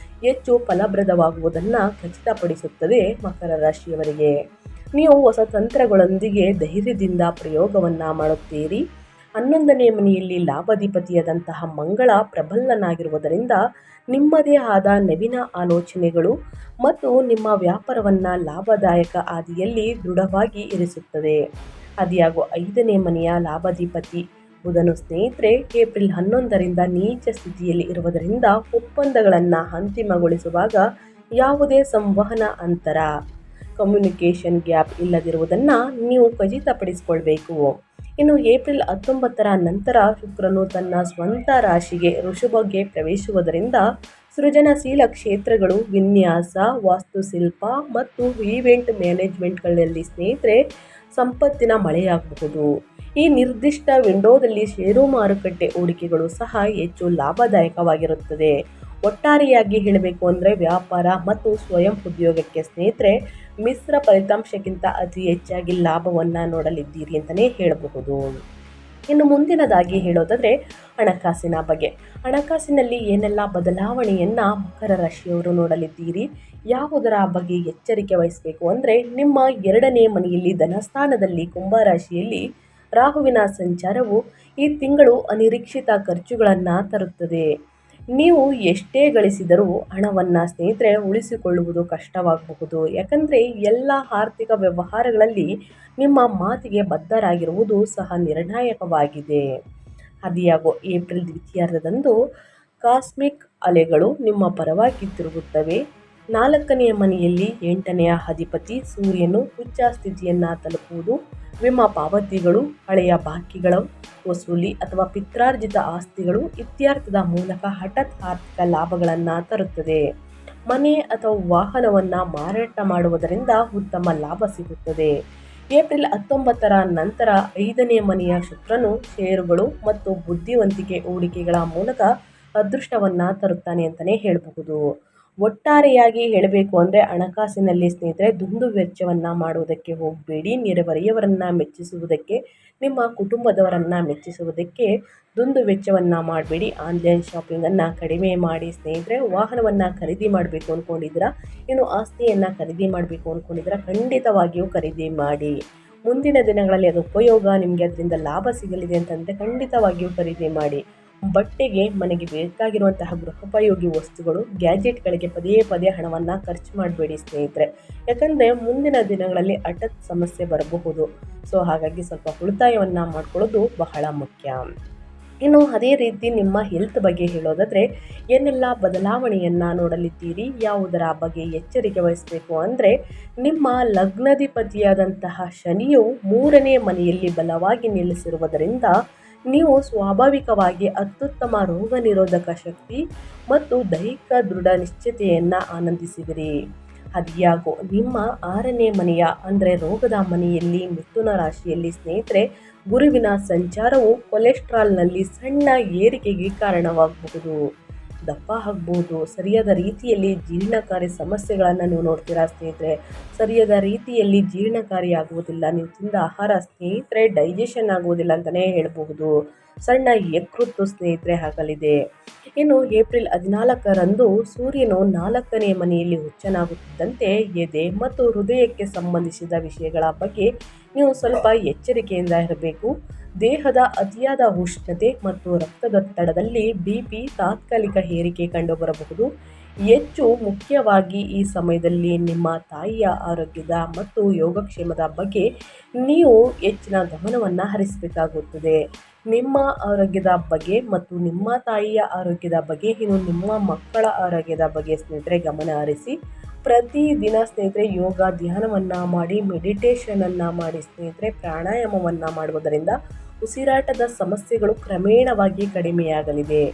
ಹೆಚ್ಚು ಫಲಪ್ರದವಾಗುವುದನ್ನು ಖಚಿತಪಡಿಸುತ್ತದೆ. ಮಕರ ರಾಶಿಯವರಿಗೆ ನೀವು ಹೊಸ ತಂತ್ರಗಳೊಂದಿಗೆ ಧೈರ್ಯದಿಂದ ಪ್ರಯೋಗವನ್ನು ಮಾಡುತ್ತೀರಿ. 11ನೇ ಮನೆಯಲ್ಲಿ ಲಾಭಾಧಿಪತಿಯಾದಂತಹ ಮಂಗಳ ಪ್ರಬಲನಾಗಿರುವುದರಿಂದ ನಿಮ್ಮದೇ ಆದ ನವೀನ ಆಲೋಚನೆಗಳು ಮತ್ತು ನಿಮ್ಮ ವ್ಯಾಪಾರವನ್ನು ಲಾಭದಾಯಕ ಹಾದಿಯಲ್ಲಿ ದೃಢವಾಗಿ ಇರಿಸುತ್ತದೆ. ಆದಾಗ್ಯೂ 5ನೇ ಮನೆಯ ಲಾಭಾಧಿಪತಿ ಬುಧನು ಸ್ನೇಹಿತರೆ ಏಪ್ರಿಲ್ 11ರಿಂದ ನೀಚ ಸ್ಥಿತಿಯಲ್ಲಿ ಇರುವುದರಿಂದ ಒಪ್ಪಂದಗಳನ್ನು ಅಂತಿಮಗೊಳಿಸುವಾಗ ಯಾವುದೇ ಸಂವಹನ ಅಂತರ, ಕಮ್ಯುನಿಕೇಷನ್ ಗ್ಯಾಪ್ ಇಲ್ಲದಿರುವುದನ್ನು ನೀವು ಖಚಿತಪಡಿಸಿಕೊಳ್ಬೇಕು. ಇನ್ನು ಏಪ್ರಿಲ್ 19ರ ನಂತರ ಶುಕ್ರನು ತನ್ನ ಸ್ವಂತ ರಾಶಿಗೆ ಋಷಭಗೆ ಪ್ರವೇಶಿಸುವುದರಿಂದ ಸೃಜನಶೀಲ ಕ್ಷೇತ್ರಗಳು, ವಿನ್ಯಾಸ, ವಾಸ್ತುಶಿಲ್ಪ ಮತ್ತು ಈವೆಂಟ್ ಮ್ಯಾನೇಜ್ಮೆಂಟ್ಗಳಲ್ಲಿ ಸ್ನೇಹಿತರೆ ಸಂಪತ್ತಿನ ಮಳೆಯಾಗಬಹುದು. ಈ ನಿರ್ದಿಷ್ಟ ವಿಂಡೋದಲ್ಲಿ ಷೇರು ಮಾರುಕಟ್ಟೆ ಹೂಡಿಕೆಗಳು ಸಹ ಹೆಚ್ಚು ಲಾಭದಾಯಕವಾಗಿರುತ್ತದೆ. ಒಟ್ಟಾರೆಯಾಗಿ ಹೇಳಬೇಕು ಅಂದರೆ ವ್ಯಾಪಾರ ಮತ್ತು ಸ್ವಯಂ ಉದ್ಯೋಗಕ್ಕೆ ಸ್ನೇಹಿತರೆ ಮಿಶ್ರ ಫಲಿತಾಂಶಕ್ಕಿಂತ ಅತಿ ಹೆಚ್ಚಾಗಿ ಲಾಭವನ್ನು ನೋಡಲಿದ್ದೀರಿ ಅಂತಲೇ ಹೇಳಬಹುದು. ಇನ್ನು ಮುಂದಿನದಾಗಿ ಹೇಳೋದಾದರೆ ಹಣಕಾಸಿನ ಬಗ್ಗೆ. ಹಣಕಾಸಿನಲ್ಲಿ ಏನೆಲ್ಲ ಬದಲಾವಣೆಯನ್ನು ಮಕರ ರಾಶಿಯವರು ನೋಡಲಿದ್ದೀರಿ, ಯಾವುದರ ಬಗ್ಗೆ ಎಚ್ಚರಿಕೆ ವಹಿಸಬೇಕು ಅಂದರೆ, ನಿಮ್ಮ 2ನೇ ಮನೆಯಲ್ಲಿ ಧನಸ್ಥಾನದಲ್ಲಿ ಕುಂಭರಾಶಿಯಲ್ಲಿ ರಾಹುವಿನ ಸಂಚಾರವು ಈ ತಿಂಗಳು ಅನಿರೀಕ್ಷಿತ ಖರ್ಚುಗಳನ್ನು ತರುತ್ತದೆ. ನೀವು ಎಷ್ಟೇ ಗಳಿಸಿದರೂ ಹಣವನ್ನು ಸ್ನೇಹಿತರೆ ಉಳಿಸಿಕೊಳ್ಳುವುದು ಕಷ್ಟವಾಗಬಹುದು. ಯಾಕಂದರೆ ಎಲ್ಲ ಆರ್ಥಿಕ ವ್ಯವಹಾರಗಳಲ್ಲಿ ನಿಮ್ಮ ಮಾತಿಗೆ ಬದ್ಧರಾಗಿರುವುದು ಸಹ ನಿರ್ಣಾಯಕವಾಗಿದೆ. ಆದಾಗ್ಯೂ ಏಪ್ರಿಲ್ ದ್ವಿತೀಯಾರ್ಧದಂದು ಕಾಸ್ಮಿಕ್ ಅಲೆಗಳು ನಿಮ್ಮ ಪರವಾಗಿ ತಿರುಗುತ್ತವೆ. 4ನೆಯ ಮನೆಯಲ್ಲಿ 8ನೆಯ ಅಧಿಪತಿ ಸೂರ್ಯನು ಉಚ್ಚ ಸ್ಥಿತಿಯನ್ನು ತಲುಪುವುದು, ವಿಮಾ ಪಾವತಿಗಳು, ಹಳೆಯ ಬಾಕಿಗಳು ವಸೂಲಿ ಅಥವಾ ಪಿತ್ರಾರ್ಜಿತ ಆಸ್ತಿಗಳು ಇತ್ಯರ್ಥದ ಮೂಲಕ ಹಠಾತ್ ಆರ್ಥಿಕ ಲಾಭಗಳನ್ನು ತರುತ್ತದೆ. ಮನೆ ಅಥವಾ ವಾಹನವನ್ನು ಮಾರಾಟ ಮಾಡುವುದರಿಂದ ಉತ್ತಮ ಲಾಭ ಸಿಗುತ್ತದೆ. ಏಪ್ರಿಲ್ 19ರ ನಂತರ 5ನೇ ಮನೆಯ ಶುಕ್ರನು ಷೇರುಗಳು ಮತ್ತು ಬುದ್ಧಿವಂತಿಕೆ ಹೂಡಿಕೆಗಳ ಮೂಲಕ ಅದೃಷ್ಟವನ್ನು ತರುತ್ತಾನೆ ಅಂತಲೇ ಹೇಳಬಹುದು. ಒಟ್ಟಾರೆಯಾಗಿ ಹೇಳಬೇಕು ಅಂದರೆ ಹಣಕಾಸಿನಲ್ಲಿ ಸ್ನೇಹಿತರೆ ದುಂದು ವೆಚ್ಚವನ್ನು ಮಾಡುವುದಕ್ಕೆ ಹೋಗಬೇಡಿ. ನೆರೆಹೊರೆಯವರನ್ನು ಮೆಚ್ಚಿಸುವುದಕ್ಕೆ, ನಿಮ್ಮ ಕುಟುಂಬದವರನ್ನು ಮೆಚ್ಚಿಸುವುದಕ್ಕೆ ದುಂದು ವೆಚ್ಚವನ್ನು ಮಾಡಬೇಡಿ. ಆನ್ಲೈನ್ ಶಾಪಿಂಗನ್ನು ಕಡಿಮೆ ಮಾಡಿ ಸ್ನೇಹಿತರೆ. ವಾಹನವನ್ನು ಖರೀದಿ ಮಾಡಬೇಕು ಅಂದ್ಕೊಂಡಿದ್ದೀರಾ, ಇನ್ನು ಆಸ್ತಿಯನ್ನು ಖರೀದಿ ಮಾಡಬೇಕು ಅಂದ್ಕೊಂಡಿದ್ದೀರಾ, ಖಂಡಿತವಾಗಿಯೂ ಖರೀದಿ ಮಾಡಿ. ಮುಂದಿನ ದಿನಗಳಲ್ಲಿ ಅದು ಉಪಯೋಗ, ನಿಮಗೆ ಅದರಿಂದ ಲಾಭ ಸಿಗಲಿದೆ ಅಂತಂದರೆ ಖಂಡಿತವಾಗಿಯೂ ಖರೀದಿ ಮಾಡಿ. ಬಟ್ಟೆಗೆ, ಮನೆಗೆ ಬೇಕಾಗಿರುವಂತಹ ಗೃಹೋಪಯೋಗಿ ವಸ್ತುಗಳು, ಗ್ಯಾಜೆಟ್ಗಳಿಗೆ ಪದೇ ಪದೇ ಹಣವನ್ನು ಖರ್ಚು ಮಾಡಬೇಡಿ ಸ್ನೇಹಿತರೆ. ಯಾಕಂದರೆ ಮುಂದಿನ ದಿನಗಳಲ್ಲಿ ಹಠಾತ್ ಸಮಸ್ಯೆ ಬರಬಹುದು. ಸೊ ಹಾಗಾಗಿ ಸ್ವಲ್ಪ ಉಳಿತಾಯವನ್ನು ಮಾಡ್ಕೊಳ್ಳೋದು ಬಹಳ ಮುಖ್ಯ. ಇನ್ನು ಅದೇ ರೀತಿ ನಿಮ್ಮ ಹೆಲ್ತ್ ಬಗ್ಗೆ ಹೇಳೋದಾದರೆ ಏನೆಲ್ಲ ಬದಲಾವಣೆಯನ್ನು ನೋಡಲಿದ್ದೀರಿ, ಯಾವುದರ ಬಗ್ಗೆ ಎಚ್ಚರಿಕೆ ವಹಿಸಬೇಕು ಅಂದರೆ, ನಿಮ್ಮ ಲಗ್ನಾಧಿಪತಿಯಾದಂತಹ ಶನಿಯು 3ನೇ ಮನೆಯಲ್ಲಿ ಬಲವಾಗಿ ನಿಲ್ಲಿಸಿರುವುದರಿಂದ ನೀವು ಸ್ವಾಭಾವಿಕವಾಗಿ ಅತ್ಯುತ್ತಮ ರೋಗ ನಿರೋಧಕ ಶಕ್ತಿ ಮತ್ತು ದೈಹಿಕ ದೃಢ ನಿಶ್ಚಯತೆಯನ್ನು ಆನಂದಿಸುವಿರಿ. ಅದ್ಯಾಗೋ ನಿಮ್ಮ 6ನೇ ಮನೆಯ ಅಂದರೆ ರೋಗದ ಮನೆಯಲ್ಲಿ ಮಿಥುನ ರಾಶಿಯಲ್ಲಿ ಸ್ನೇಹಿತರೆ ಗುರುವಿನ ಸಂಚಾರವು ಕೊಲೆಸ್ಟ್ರಾಲ್ನಲ್ಲಿ ಸಣ್ಣ ಏರಿಕೆಗೆ ಕಾರಣವಾಗಬಹುದು, ದಪ್ಪ ಆಗಬಹುದು. ಸರಿಯಾದ ರೀತಿಯಲ್ಲಿ ಜೀರ್ಣಕಾರಿ ಸಮಸ್ಯೆಗಳನ್ನು ನೀವು ನೋಡ್ತೀರಾ ಸ್ನೇಹಿತರೆ. ಸರಿಯಾದ ರೀತಿಯಲ್ಲಿ ಜೀರ್ಣಕಾರಿ ಆಗುವುದಿಲ್ಲ, ನೀವು ತಿಂದ ಆಹಾರ ಸ್ನೇಹಿತರೆ ಡೈಜೆಷನ್ ಆಗುವುದಿಲ್ಲ ಅಂತಲೇ ಹೇಳಬಹುದು. ಸಣ್ಣ ಯಕೃತ್ತು ಸ್ನೇಹಿತರೆ ಆಗಲಿದೆ. ಇನ್ನು ಏಪ್ರಿಲ್ 14ರಂದು ಸೂರ್ಯನು 4ನೇ ಮನೆಯಲ್ಲಿ ಉಚ್ಚನಾಗುತ್ತಿದ್ದಂತೆ ಎದೆ ಮತ್ತು ಹೃದಯಕ್ಕೆ ಸಂಬಂಧಿಸಿದ ವಿಷಯಗಳ ಬಗ್ಗೆ ನೀವು ಸ್ವಲ್ಪ ಎಚ್ಚರಿಕೆಯಿಂದ ಇರಬೇಕು. ದೇಹದ ಅತಿಯಾದ ಉಷ್ಣತೆ ಮತ್ತು ರಕ್ತದೊತ್ತಡದಲ್ಲಿ BP ತಾತ್ಕಾಲಿಕ ಏರಿಕೆ ಕಂಡುಬರಬಹುದು. ಹೆಚ್ಚು ಮುಖ್ಯವಾಗಿ ಈ ಸಮಯದಲ್ಲಿ ನಿಮ್ಮ ತಾಯಿಯ ಆರೋಗ್ಯದ ಮತ್ತು ಯೋಗಕ್ಷೇಮದ ಬಗ್ಗೆ ನೀವು ಹೆಚ್ಚಿನ ಗಮನವನ್ನು ಹರಿಸಬೇಕಾಗುತ್ತದೆ. ನಿಮ್ಮ ಆರೋಗ್ಯದ ಬಗ್ಗೆ ಮತ್ತು ನಿಮ್ಮ ತಾಯಿಯ ಆರೋಗ್ಯದ ಬಗ್ಗೆ, ಇನ್ನು ನಿಮ್ಮ ಮಕ್ಕಳ ಆರೋಗ್ಯದ ಬಗ್ಗೆ ಸ್ನೇಹಿತರೆ ಗಮನ ಹರಿಸಿ. ಪ್ರತಿದಿನ ಸ್ನೇಹಿತರೆ ಯೋಗ ಧ್ಯಾನವನ್ನು ಮಾಡಿ, ಮೆಡಿಟೇಷನನ್ನು ಮಾಡಿ ಸ್ನೇಹಿತರೆ. ಪ್ರಾಣಾಯಾಮವನ್ನು ಮಾಡುವುದರಿಂದ ಉಸಿರಾಟದ ಸಮಸ್ಯೆಗಳು ಕ್ರಮೇಣವಾಗಿ ಕಡಿಮೆಯಾಗಲಿದೆ.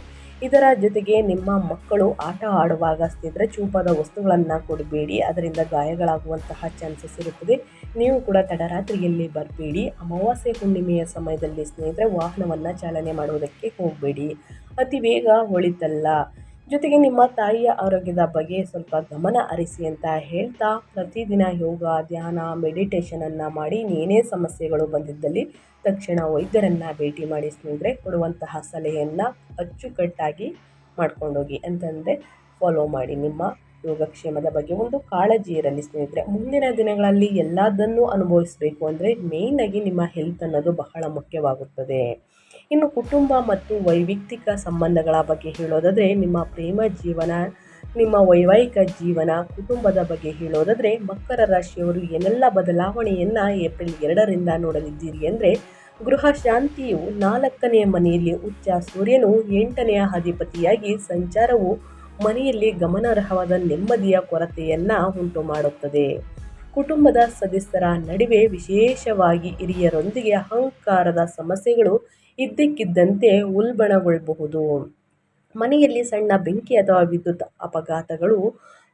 ಇದರ ಜೊತೆಗೆ ನಿಮ್ಮ ಮಕ್ಕಳು ಆಟ ಆಡುವಾಗ ಸ್ನೇಹಿತರೆ ಚೂಪಾದ ವಸ್ತುಗಳನ್ನು ಕೊಡಬೇಡಿ, ಅದರಿಂದ ಗಾಯಗಳಾಗುವಂತಹ ಚಾನ್ಸಸ್ ಇರುತ್ತದೆ. ನೀವು ಕೂಡ ತಡರಾತ್ರಿಯಲ್ಲಿ ಬರಬೇಡಿ. ಅಮಾವಾಸ್ಯೆ ಹುಣ್ಣಿಮೆಯ ಸಮಯದಲ್ಲಿ ಸ್ನೇಹಿತರೆ ವಾಹನವನ್ನು ಚಾಲನೆ ಮಾಡುವುದಕ್ಕೆ ಹೋಗಬೇಡಿ, ಅತಿ ವೇಗ ಒಳಿತಲ್ಲ. ಜೊತೆಗೆ ನಿಮ್ಮ ತಾಯಿಯ ಆರೋಗ್ಯದ ಬಗ್ಗೆ ಸ್ವಲ್ಪ ಗಮನ ಹರಿಸಿ ಅಂತ ಹೇಳ್ತಾ, ಪ್ರತಿದಿನ ಯೋಗ ಧ್ಯಾನ ಮೆಡಿಟೇಷನನ್ನು ಮಾಡಿ. ಏನೇ ಸಮಸ್ಯೆಗಳು ಬಂದಿದ್ದಲ್ಲಿ ತಕ್ಷಣ ವೈದ್ಯರನ್ನು ಭೇಟಿ ಮಾಡಿ ಸ್ನೇಹಿತರೆ. ಕೊಡುವಂತಹ ಸಲಹೆಯನ್ನು ಅಚ್ಚುಕಟ್ಟಾಗಿ ಮಾಡ್ಕೊಂಡೋಗಿ ಅಂತಂದರೆ ಫಾಲೋ ಮಾಡಿ. ನಿಮ್ಮ ಯೋಗಕ್ಷೇಮದ ಬಗ್ಗೆ ಒಂದು ಕಾಳಜಿ ಇರಲಿ ಸ್ನೇಹಿತರೆ. ಮುಂದಿನ ದಿನಗಳಲ್ಲಿ ಎಲ್ಲದನ್ನೂ ಅನುಭವಿಸಬೇಕು ಅಂದರೆ ಮೇಯ್ನಾಗಿ ನಿಮ್ಮ ಹೆಲ್ತ್ ಅನ್ನೋದು ಬಹಳ ಮುಖ್ಯವಾಗುತ್ತದೆ. ಇನ್ನು ಕುಟುಂಬ ಮತ್ತು ವೈಯಕ್ತಿಕ ಸಂಬಂಧಗಳ ಬಗ್ಗೆ ಹೇಳೋದಾದರೆ, ನಿಮ್ಮ ಪ್ರೇಮ ಜೀವನ, ನಿಮ್ಮ ವೈವಾಹಿಕ ಜೀವನ, ಕುಟುಂಬದ ಬಗ್ಗೆ ಹೇಳೋದಾದರೆ ಮಕರ ರಾಶಿಯವರು ಏನೆಲ್ಲ ಬದಲಾವಣೆಯನ್ನು ಏಪ್ರಿಲ್ 2ರಿಂದ ನೋಡಲಿದ್ದೀರಿ ಅಂದರೆ, ಗೃಹ ಶಾಂತಿಯು 4ನೇ ಮನೆಯಲ್ಲಿ ಉಚ್ಚ ಸೂರ್ಯನು 8ನೇ ಅಧಿಪತಿಯಾಗಿ ಸಂಚಾರವು ಮನೆಯಲ್ಲಿ ಗಮನಾರ್ಹವಾದ ನೆಮ್ಮದಿಯ ಕೊರತೆಯನ್ನು ಉಂಟು ಮಾಡುತ್ತದೆ. ಕುಟುಂಬದ ಸದಸ್ಯರ ನಡುವೆ ವಿಶೇಷವಾಗಿ ಹಿರಿಯರೊಂದಿಗೆ ಅಹಂಕಾರದ ಸಮಸ್ಯೆಗಳು ಇದ್ದಕ್ಕಿದ್ದಂತೆ ಉಲ್ಬಣಗೊಳ್ಳಬಹುದು. ಮನೆಯಲ್ಲಿ ಸಣ್ಣ ಬೆಂಕಿ ಅಥವಾ ವಿದ್ಯುತ್ ಅಪಘಾತಗಳು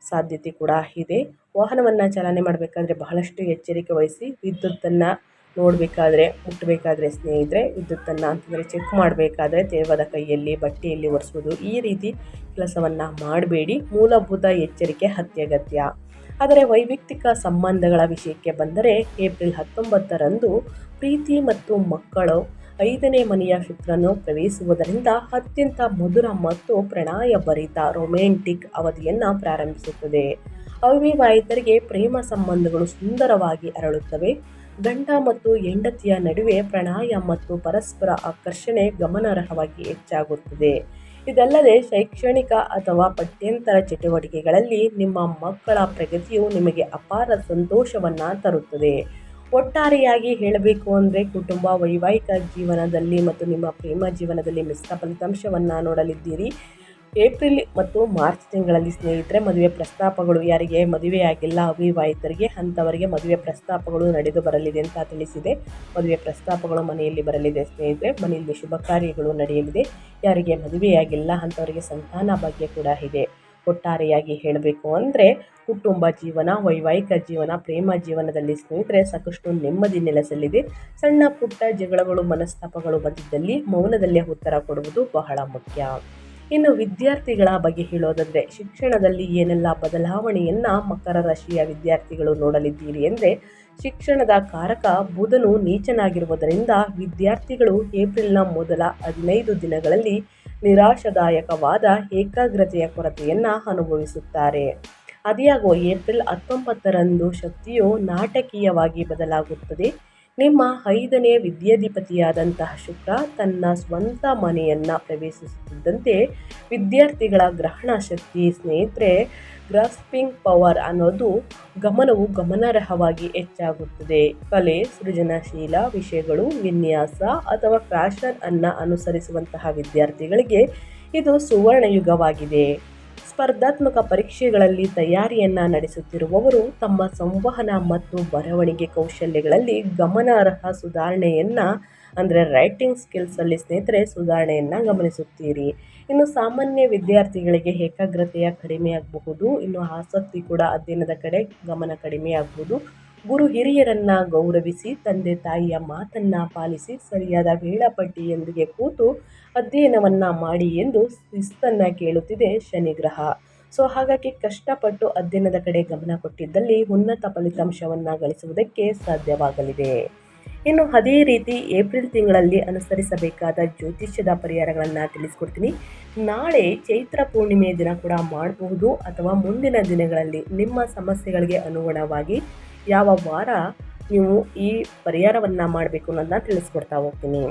ಸಾಧ್ಯತೆ ಕೂಡ ಇದೆ. ವಾಹನವನ್ನು ಚಾಲನೆ ಮಾಡಬೇಕಾದ್ರೆ ಬಹಳಷ್ಟು ಎಚ್ಚರಿಕೆ ವಹಿಸಿ. ವಿದ್ಯುತ್ತನ್ನು ನೋಡಬೇಕಾದ್ರೆ, ಮುಟ್ಟಬೇಕಾದ್ರೆ ಸ್ನೇಹಿತರೆ ವಿದ್ಯುತ್ತನ್ನು ಅಂತಂದರೆ ಚೆಕ್ ಮಾಡಬೇಕಾದ್ರೆ ತೇವದ ಕೈಯಲ್ಲಿ ಬಟ್ಟೆಯಲ್ಲಿ ಒರೆಸುವುದು, ಈ ರೀತಿ ಕೆಲಸವನ್ನು ಮಾಡಬೇಡಿ. ಮೂಲಭೂತ ಎಚ್ಚರಿಕೆ ಅತ್ಯಗತ್ಯ. ಆದರೆ ವೈಯಕ್ತಿಕ ಸಂಬಂಧಗಳ ವಿಷಯಕ್ಕೆ ಬಂದರೆ, ಏಪ್ರಿಲ್ 19ರಂದು ಪ್ರೀತಿ ಮತ್ತು ಮಕ್ಕಳು 5ನೇ ಮನೆಯ ಶುಕ್ರನು ಪ್ರವೇಶಿಸುವುದರಿಂದ ಅತ್ಯಂತ ಮಧುರ ಮತ್ತು ಪ್ರಣಯಭರಿತ ರೊಮ್ಯಾಂಟಿಕ್ ಅವಧಿಯನ್ನು ಪ್ರಾರಂಭಿಸುತ್ತದೆ. ಅವಿವಾಹಿತರಿಗೆ ಪ್ರೇಮ ಸಂಬಂಧಗಳು ಸುಂದರವಾಗಿ ಅರಳುತ್ತವೆ. ಗಂಡ ಮತ್ತು ಹೆಂಡತಿಯ ನಡುವೆ ಪ್ರಣಯ ಮತ್ತು ಪರಸ್ಪರ ಆಕರ್ಷಣೆ ಗಮನಾರ್ಹವಾಗಿ ಹೆಚ್ಚಾಗುತ್ತದೆ. ಇದಲ್ಲದೆ ಶೈಕ್ಷಣಿಕ ಅಥವಾ ಪಠ್ಯೇತರ ಚಟುವಟಿಕೆಗಳಲ್ಲಿ ನಿಮ್ಮ ಮಕ್ಕಳ ಪ್ರಗತಿಯು ನಿಮಗೆ ಅಪಾರ ಸಂತೋಷವನ್ನು ತರುತ್ತದೆ. ಒಟ್ಟಾರೆಯಾಗಿ ಹೇಳಬೇಕು ಅಂದರೆ ಕುಟುಂಬ, ವೈವಾಹಿಕ ಜೀವನದಲ್ಲಿ ಮತ್ತು ನಿಮ್ಮ ಪ್ರೇಮ ಜೀವನದಲ್ಲಿ ಮಿಶ್ರ ಫಲಿತಾಂಶವನ್ನು ನೋಡಲಿದ್ದೀರಿ. ಏಪ್ರಿಲ್ ಮತ್ತು ಮಾರ್ಚ್ ತಿಂಗಳಲ್ಲಿ ಸ್ನೇಹಿತರೆ ಮದುವೆ ಪ್ರಸ್ತಾಪಗಳು, ಯಾರಿಗೆ ಮದುವೆಯಾಗಿಲ್ಲ ಅವಿವಾಹಿತರಿಗೆ ಅಂಥವರಿಗೆ ಮದುವೆ ಪ್ರಸ್ತಾಪಗಳು ನಡೆದು ಬರಲಿದೆ ಅಂತ ತಿಳಿಸಿದೆ. ಮದುವೆ ಪ್ರಸ್ತಾಪಗಳು ಮನೆಯಲ್ಲಿ ಬರಲಿದೆ ಸ್ನೇಹಿತರೆ. ಮನೆಯಲ್ಲಿ ಶುಭ ಕಾರ್ಯಗಳು ನಡೆಯಲಿದೆ. ಯಾರಿಗೆ ಮದುವೆಯಾಗಿಲ್ಲ ಅಂಥವರಿಗೆ ಸಂತಾನ ಭಾಗ್ಯ ಕೂಡ ಇದೆ. ಒಟ್ಟಾರೆಯಾಗಿ ಹೇಳಬೇಕು ಅಂದರೆ ಕುಟುಂಬ ಜೀವನ, ವೈವಾಹಿಕ ಜೀವನ, ಪ್ರೇಮ ಜೀವನದಲ್ಲಿ ಸ್ನೇಹಿತರೆ ಸಾಕಷ್ಟು ನೆಮ್ಮದಿ ನೆಲೆಸಲಿದೆ. ಸಣ್ಣ ಪುಟ್ಟ ಜಗಳಗಳು, ಮನಸ್ತಾಪಗಳು ಬಂದಿದ್ದಲ್ಲಿ ಮೌನದಲ್ಲೇ ಉತ್ತರ ಕೊಡುವುದು ಬಹಳ ಮುಖ್ಯ. ಇನ್ನು ವಿದ್ಯಾರ್ಥಿಗಳ ಬಗ್ಗೆ ಹೇಳೋದಾದರೆ ಶಿಕ್ಷಣದಲ್ಲಿ ಏನೆಲ್ಲ ಬದಲಾವಣೆಯನ್ನು ಮಕರ ರಾಶಿಯ ವಿದ್ಯಾರ್ಥಿಗಳು ನೋಡಲಿದ್ದೀರಿ ಅಂದರೆ, ಶಿಕ್ಷಣದ ಕಾರಕ ಬುಧನು ನೀಚನಾಗಿರುವುದರಿಂದ ವಿದ್ಯಾರ್ಥಿಗಳು ಏಪ್ರಿಲ್ನ ಮೊದಲ 15 ದಿನಗಳಲ್ಲಿ ನಿರಾಶಾದಾಯಕವಾದ ಏಕಾಗ್ರತೆಯ ಕೊರತೆಯನ್ನು ಅನುಭವಿಸುತ್ತಾರೆ. ಆದಾಗ್ಯೂ ಏಪ್ರಿಲ್ 19ರಂದು ಶಕ್ತಿಯು ನಾಟಕೀಯವಾಗಿ ಬದಲಾಗುತ್ತದೆ. ನಿಮ್ಮ 5ನೇ ವಿದ್ಯಾಧಿಪತಿಯಾದಂತಹ ಶುಕ್ರ ತನ್ನ ಸ್ವಂತ ಮನೆಯನ್ನು ಪ್ರವೇಶಿಸುತ್ತಿದ್ದಂತೆ ವಿದ್ಯಾರ್ಥಿಗಳ ಗ್ರಹಣ ಶಕ್ತಿ ಸ್ನೇಹಿತರೆ, ಗ್ರಾಸ್ಪಿಂಗ್ ಪವರ್ ಅನ್ನೋದು ಗಮನವು ಗಮನಾರ್ಹವಾಗಿ ಹೆಚ್ಚಾಗುತ್ತದೆ. ಕಲೆ, ಸೃಜನಶೀಲ ವಿಷಯಗಳು, ವಿನ್ಯಾಸ ಅಥವಾ ಫ್ಯಾಷನ್ ಅನ್ನು ಅನುಸರಿಸುವಂತಹ ವಿದ್ಯಾರ್ಥಿಗಳಿಗೆ ಇದು ಸುವರ್ಣಯುಗವಾಗಿದೆ. ಸ್ಪರ್ಧಾತ್ಮಕ ಪರೀಕ್ಷೆಗಳಲ್ಲಿ ತಯಾರಿಯನ್ನು ನಡೆಸುತ್ತಿರುವವರು ತಮ್ಮ ಸಂವಹನ ಮತ್ತು ಬರವಣಿಗೆ ಕೌಶಲ್ಯಗಳಲ್ಲಿ ಗಮನಾರ್ಹ ಸುಧಾರಣೆಯನ್ನು ಅಂದರೆ ರೈಟಿಂಗ್ ಸ್ಕಿಲ್ಸಲ್ಲಿ ಸ್ನೇಹಿತರೆ ಸುಧಾರಣೆಯನ್ನು ಗಮನಿಸುತ್ತೀರಿ. ಇನ್ನು ಸಾಮಾನ್ಯ ವಿದ್ಯಾರ್ಥಿಗಳಿಗೆ ಏಕಾಗ್ರತೆಯ ಕಡಿಮೆಯಾಗಬಹುದು. ಇನ್ನು ಆಸಕ್ತಿ ಕೂಡ ಅಧ್ಯಯನದ ಕಡೆ ಗಮನ ಕಡಿಮೆಯಾಗಬಹುದು. ಗುರು ಹಿರಿಯರನ್ನು ಗೌರವಿಸಿ, ತಂದೆ ತಾಯಿಯ ಮಾತನ್ನು ಪಾಲಿಸಿ, ಸರಿಯಾದ ವೇಳಾಪಟ್ಟಿಯೊಂದಿಗೆ ಕೂತು ಅಧ್ಯಯನವನ್ನು ಮಾಡಿ ಎಂದು ಶಿಸ್ತನ್ನು ಕೇಳುತ್ತಿದೆ ಶನಿ ಗ್ರಹ. ಸೊ ಹಾಗಾಗಿ ಕಷ್ಟಪಟ್ಟು ಅಧ್ಯಯನದ ಕಡೆ ಗಮನ ಕೊಟ್ಟಿದ್ದಲ್ಲಿ ಉನ್ನತ ಫಲಿತಾಂಶವನ್ನು ಗಳಿಸುವುದಕ್ಕೆ ಸಾಧ್ಯವಾಗಲಿದೆ. ಇನ್ನು ಅದೇ ರೀತಿ ಏಪ್ರಿಲ್ ತಿಂಗಳಲ್ಲಿ ಅನುಸರಿಸಬೇಕಾದ ಜ್ಯೋತಿಷ್ಯದ ಪರಿಹಾರಗಳನ್ನು ತಿಳಿಸ್ಕೊಡ್ತೀನಿ. ನಾಳೆ ಚೈತ್ರ ಪೂರ್ಣಿಮೆ ದಿನ ಕೂಡ ಮಾಡಬಹುದು ಅಥವಾ ಮುಂದಿನ ದಿನಗಳಲ್ಲಿ ನಿಮ್ಮ ಸಮಸ್ಯೆಗಳಿಗೆ ಅನುಗುಣವಾಗಿ ಯಾವ ವಾರ ನೀವು ಈ ಪರಿಹಾರವನ್ನು ಮಾಡಬೇಕು ಅನ್ನೋದನ್ನ ತಿಳಿಸ್ಕೊಡ್ತಾ ಹೋಗ್ತೀನಿ.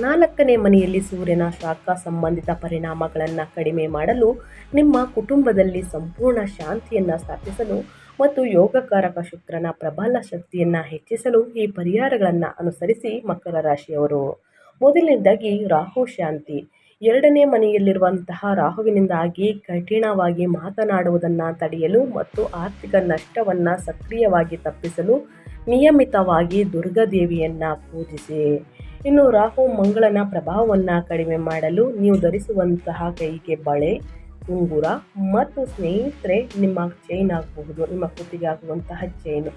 4ನೇ ಮನೆಯಲ್ಲಿ ಸೂರ್ಯನ ಶಾಖ ಸಂಬಂಧಿತ ಪರಿಣಾಮಗಳನ್ನು ಕಡಿಮೆ ಮಾಡಲು, ನಿಮ್ಮ ಕುಟುಂಬದಲ್ಲಿ ಸಂಪೂರ್ಣ ಶಾಂತಿಯನ್ನು ಸ್ಥಾಪಿಸಲು ಮತ್ತು ಯೋಗಕಾರಕ ಶುಕ್ರನ ಪ್ರಬಲ ಶಕ್ತಿಯನ್ನು ಹೆಚ್ಚಿಸಲು ಈ ಪರಿಹಾರಗಳನ್ನು ಅನುಸರಿಸಿ ಮಕರ ರಾಶಿಯವರು. ಮೊದಲನೇದಾಗಿ ರಾಹು ಶಾಂತಿ. 2ನೇ ಮನೆಯಲ್ಲಿರುವಂತಹ ರಾಹುವಿನಿಂದಾಗಿ ಕಠಿಣವಾಗಿ ಮಾತನಾಡುವುದನ್ನು ತಡೆಯಲು ಮತ್ತು ಆರ್ಥಿಕ ನಷ್ಟವನ್ನು ಸಕ್ರಿಯವಾಗಿ ತಪ್ಪಿಸಲು ನಿಯಮಿತವಾಗಿ ದುರ್ಗಾದೇವಿಯನ್ನು ಪೂಜಿಸಿ. ಇನ್ನು ರಾಹು ಮಂಗಳನ ಪ್ರಭಾವವನ್ನು ಕಡಿಮೆ ಮಾಡಲು ನೀವು ಧರಿಸುವಂತಹ ಕೈಗೆ ಬಳೆ, ಉಂಗುರ ಮತ್ತು ಸ್ನೇಹಿತರೆ ನಿಮ್ಮ ಚೈನ್ ಆಗಬಹುದು, ನಿಮ್ಮ ಕುತ್ತಿಗೆ ಆಗುವಂತಹ ಚೈನು,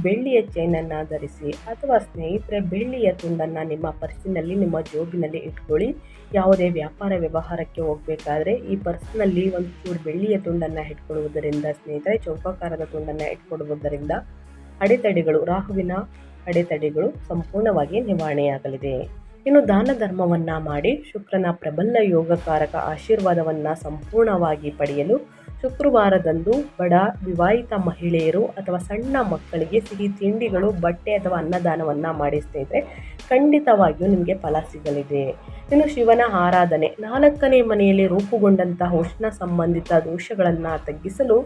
ಬೆಳ್ಳಿಯ ಚೈನನ್ನು ಧರಿಸಿ ಅಥವಾ ಸ್ನೇಹಿತರೆ ಬೆಳ್ಳಿಯ ತುಂಡನ್ನು ನಿಮ್ಮ ಪರ್ಸಿನಲ್ಲಿ, ನಿಮ್ಮ ಜೋಬಿನಲ್ಲಿ ಇಟ್ಕೊಳ್ಳಿ. ಯಾವುದೇ ವ್ಯಾಪಾರ ವ್ಯವಹಾರಕ್ಕೆ ಹೋಗಬೇಕಾದ್ರೆ ಈ ಪರ್ಸ್ನಲ್ಲಿ ಒಂಚೂರು ಬೆಳ್ಳಿಯ ತುಂಡನ್ನು ಇಟ್ಕೊಳ್ಳುವುದರಿಂದ ಸ್ನೇಹಿತರೆ, ಚೌಕಾಕಾರದ ತುಂಡನ್ನು ಇಟ್ಕೊಳ್ಳುವುದರಿಂದ ಅಡೆತಡೆಗಳು, ರಾಹುವಿನ ಅಡೆತಡೆಗಳು ಸಂಪೂರ್ಣವಾಗಿ ನಿವಾರಣೆಯಾಗಲಿದೆ. ಇನ್ನು ದಾನ ಧರ್ಮವನ್ನು ಮಾಡಿ ಶುಕ್ರನ ಪ್ರಬಲ ಯೋಗಕಾರಕ ಆಶೀರ್ವಾದವನ್ನು ಸಂಪೂರ್ಣವಾಗಿ ಪಡೆಯಲು ಶುಕ್ರವಾರದಂದು ಬಡ ವಿವಾಹಿತ ಮಹಿಳೆಯರು ಅಥವಾ ಸಣ್ಣ ಮಕ್ಕಳಿಗೆ ಸಿಹಿ ತಿಂಡಿಗಳು, ಬಟ್ಟೆ ಅಥವಾ ಅನ್ನದಾನವನ್ನು ಮಾಡಿ ಸ್ನೇಹಿತರೆ, ಖಂಡಿತವಾಗಿಯೂ ನಿಮಗೆ ಫಲ ಸಿಗಲಿದೆ. ಇನ್ನು ಶಿವನ ಆರಾಧನೆ. 4ನೇ ಮನೆಯಲ್ಲಿ ರೂಪುಗೊಂಡಂತಹ ಉಷ್ಣ ಸಂಬಂಧಿತ ದೋಷಗಳನ್ನು ತಗ್ಗಿಸಲು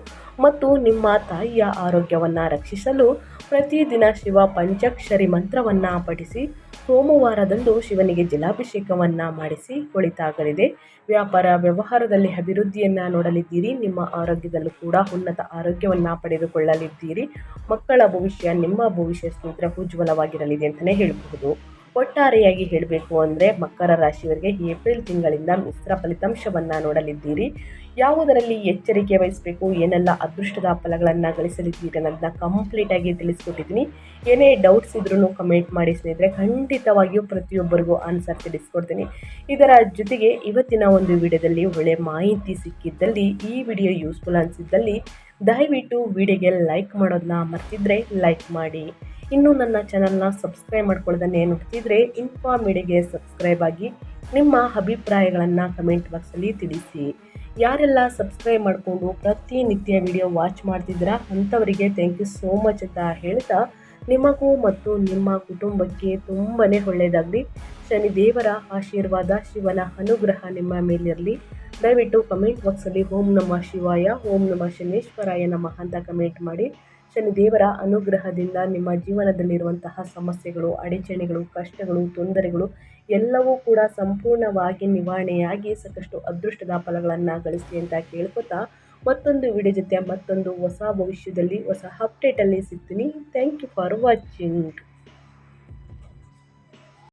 ಮತ್ತು ನಿಮ್ಮ ತಾಯಿಯ ಆರೋಗ್ಯವನ್ನು ರಕ್ಷಿಸಲು ಪ್ರತಿದಿನ ಶಿವ ಪಂಚಾಕ್ಷರಿ ಮಂತ್ರವನ್ನು ಪಠಿಸಿ ಸೋಮವಾರದಂದು ಶಿವನಿಗೆ ಜಲಾಭಿಷೇಕವನ್ನು ಮಾಡಿಸಿ ಒಳಿತಾಗಲಿದೆ. ವ್ಯಾಪಾರ ವ್ಯವಹಾರದಲ್ಲಿ ಅಭಿವೃದ್ಧಿಯನ್ನು ನೋಡಲಿದ್ದೀರಿ. ನಿಮ್ಮ ಆರೋಗ್ಯದಲ್ಲೂ ಕೂಡ ಉನ್ನತ ಆರೋಗ್ಯವನ್ನು ಪಡೆದುಕೊಳ್ಳಲಿದ್ದೀರಿ. ಮಕ್ಕಳ ಭವಿಷ್ಯ, ನಿಮ್ಮ ಭವಿಷ್ಯ ಸ್ನೇಹಿತರ ಉಜ್ವಲವಾಗಿರಲಿದೆ ಅಂತಲೇ ಹೇಳಬಹುದು. ಒಟ್ಟಾರೆಯಾಗಿ ಹೇಳಬೇಕು ಅಂದರೆ ಮಕರ ರಾಶಿಯವರಿಗೆ ಏಪ್ರಿಲ್ ತಿಂಗಳಿಂದ ಮಿಶ್ರ ಫಲಿತಾಂಶವನ್ನು ನೋಡಲಿದ್ದೀರಿ. ಯಾವುದರಲ್ಲಿ ಎಚ್ಚರಿಕೆ ವಹಿಸಬೇಕು, ಏನೆಲ್ಲ ಅದೃಷ್ಟದ ಫಲಗಳನ್ನು ಗಳಿಸಲಿದ್ದೀರಿ ಅನ್ನೋದನ್ನ ಕಂಪ್ಲೀಟಾಗಿ ತಿಳಿಸ್ಕೊಟ್ಟಿದ್ದೀನಿ. ಏನೇ ಡೌಟ್ಸ್ ಇದ್ರೂ ಕಮೆಂಟ್ ಮಾಡಿ ಸ್ನೇಹಿತರೆ, ಖಂಡಿತವಾಗಿಯೂ ಪ್ರತಿಯೊಬ್ಬರಿಗೂ ಆನ್ಸರ್ ತಿಳಿಸ್ಕೊಡ್ತೀನಿ. ಇದರ ಜೊತೆಗೆ ಇವತ್ತಿನ ಒಂದು ವಿಡಿಯೋದಲ್ಲಿ ಒಳ್ಳೆಯ ಮಾಹಿತಿ ಸಿಕ್ಕಿದ್ದಲ್ಲಿ, ಈ ವಿಡಿಯೋ ಯೂಸ್ಫುಲ್ ಅನಿಸಿದ್ದಲ್ಲಿ ದಯವಿಟ್ಟು ವಿಡಿಯೋಗೆ ಲೈಕ್ ಮಾಡೋದನ್ನ ಮರ್ತಿದ್ರೆ ಲೈಕ್ ಮಾಡಿ. ಇನ್ನೂ ನನ್ನ ಚಾನಲ್ನ ಸಬ್ಸ್ಕ್ರೈಬ್ ಮಾಡ್ಕೊಳ್ಳೋದನ್ನೇ ನೋಡ್ತಿದ್ರೆ ಇನ್ಫಾ ಮೀಡಿಯಾಗೆ ಸಬ್ಸ್ಕ್ರೈಬ್ ಆಗಿ ನಿಮ್ಮ ಅಭಿಪ್ರಾಯಗಳನ್ನು ಕಮೆಂಟ್ ಬಾಕ್ಸಲ್ಲಿ ತಿಳಿಸಿ. ಯಾರೆಲ್ಲ ಸಬ್ಸ್ಕ್ರೈಬ್ ಮಾಡಿಕೊಂಡು ಪ್ರತಿನಿತ್ಯ ವಿಡಿಯೋ ವಾಚ್ ಮಾಡ್ತಿದ್ದೀರಾ ಅಂಥವರಿಗೆ ಥ್ಯಾಂಕ್ ಯು ಸೋ ಮಚ್ ಅಂತ ಹೇಳ್ತಾ, ನಿಮಗೂ ಮತ್ತು ನಿಮ್ಮ ಕುಟುಂಬಕ್ಕೆ ತುಂಬಾ ಒಳ್ಳೆಯದಾಗಲಿ. ಶನಿದೇವರ ಆಶೀರ್ವಾದ, ಶಿವನ ಅನುಗ್ರಹ ನಿಮ್ಮ ಮೇಲಿರಲಿ. ದಯವಿಟ್ಟು ಕಮೆಂಟ್ ಬಾಕ್ಸಲ್ಲಿ ಓಂ ನಮಃ ಶಿವಾಯ, ಓಂ ನಮಃ ಶನೇಶ್ವರಾಯ ನಮಃ ಅಂತ ಕಮೆಂಟ್ ಮಾಡಿ. ಶನಿದೇವರ ಅನುಗ್ರಹದಿಂದ ನಿಮ್ಮ ಜೀವನದಲ್ಲಿರುವಂತಹ ಸಮಸ್ಯೆಗಳು, ಅಡಚಣೆಗಳು, ಕಷ್ಟಗಳು, ತೊಂದರೆಗಳು ಎಲ್ಲವೂ ಕೂಡ ಸಂಪೂರ್ಣವಾಗಿ ನಿವಾರಣೆಯಾಗಿ ಸಾಕಷ್ಟು ಅದೃಷ್ಟದ ಫಲಗಳನ್ನು ಗಳಿಸಿ ಅಂತ ಕೇಳ್ಕೊತಾ ಮತ್ತೊಂದು ವಿಡಿಯೋ ಜೊತೆ ಮತ್ತೊಂದು ಹೊಸ ಭವಿಷ್ಯದಲ್ಲಿ ಹೊಸ ಅಪ್ಡೇಟಲ್ಲಿ ಸಿಗ್ತೀನಿ. Thank you for watching.